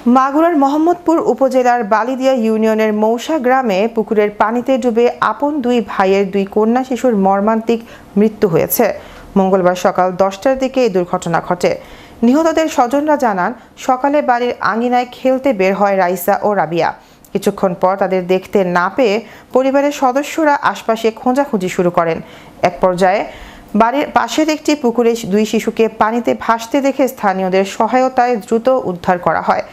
মাগুরার মোহাম্মদপুর উপজেলার বালিদিয়া ইউনিয়নের মৌসা গ্রামে পুকুরের পানিতে ডুবে আপন দুই ভাইয়ের দুই কন্যা শিশুর মর্মান্তিক মৃত্যু হয়েছে। মঙ্গলবার সকাল 10টার দিকে এই দুর্ঘটনা ঘটে। নিহতদের স্বজনরা জানান, সকালে বাড়ির আঙিনায় খেলতে বের হয় রাইসা ও রাবিয়া। কিছুক্ষণ পর তাদের দেখতে না পেয়ে পরিবারের সদস্যরা আশপাশে খোঁজাখুঁজি শুরু করেন। এক পর্যায়ে বাড়ির পাশের একটি পুকুরে দুই শিশুকে পানিতে ভাসতে দেখে স্থানীয়দের সহায়তায় দ্রুত উদ্ধার করা হয়।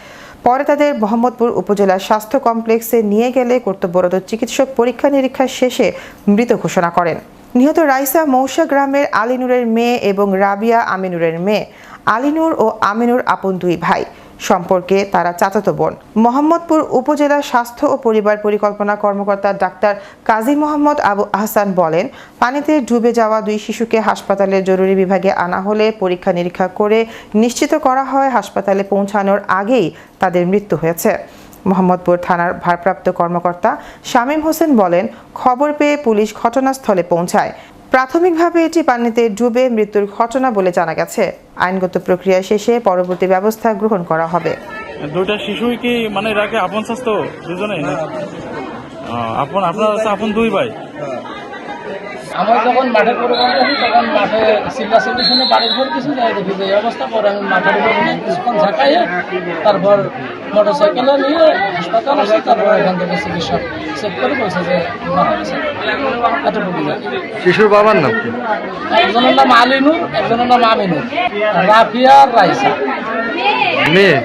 পরে তাদের মোহাম্মদপুর উপজেলা স্বাস্থ্য কমপ্লেক্সে নিয়ে গেলে কর্তব্যরত চিকিৎসক পরীক্ষা নিরীক্ষা শেষে মৃত ঘোষণা করেন। নিহত রাইসা মৌসা গ্রামের আলিনুরের মেয়ে এবং রাবিয়া আমিনুরের মেয়ে। আলিনুর ও আমিনুর আপন দুই ভাই, সম্পর্কে তারা চাচাতো বোন। মোহাম্মদপুর উপজেলা স্বাস্থ্য ও পরিবার পরিকল্পনা কর্মকর্তা ডাক্তার কাজী মোহাম্মদ আবু আহসান বলেন, পানিতে ডুবে যাওয়া দুই শিশুকে হাসপাতালের জরুরি বিভাগে আনা হলে পরীক্ষা নিরীক্ষা করে নিশ্চিত করা হয় হাসপাতালে পৌঁছানোর আগেই তাদের মৃত্যু হয়েছে। মোহাম্মদপুর থানার ভারপ্রাপ্ত কর্মকর্তা শামীম হোসেন বলেন, খবর পেয়ে পুলিশ ঘটনাস্থলে পৌঁছায়। প্রাথমিকভাবে এটি পানিতে ডুবে মৃত্যুর ঘটনা বলে জানা গেছে। আইনগত প্রক্রিয়া শেষে পরবর্তী ব্যবস্থা গ্রহণ করা হবে। দুইটা শিশুই কি মানে এর আগে আপন স্বাস্থ্য দুজনেই আপন দুই ভাই? আমরা যখন মাঠে প্রোগ্রাম করি তখন মাঠে চিল্লাচিল্লি শুনে বাড়ির ঘর কিছু যাই দেখি যে অবস্থা। পরে আমি মাঠের উপর নিয়ে কিছুক্ষণ ঝাঁকাইয়ে তারপর মোটরসাইকেলে নিয়ে হাসপাতাল আসে। তারপর এখান থেকে চিকিৎসক চেক করে বলছে যে মারা গেছে। এতটুকু। শিশুর বাবার নাম কি? একজনের নাম আলিনুর, একজনের নাম আমিনুর, রাফিয়া, রাইসা মেয়ে।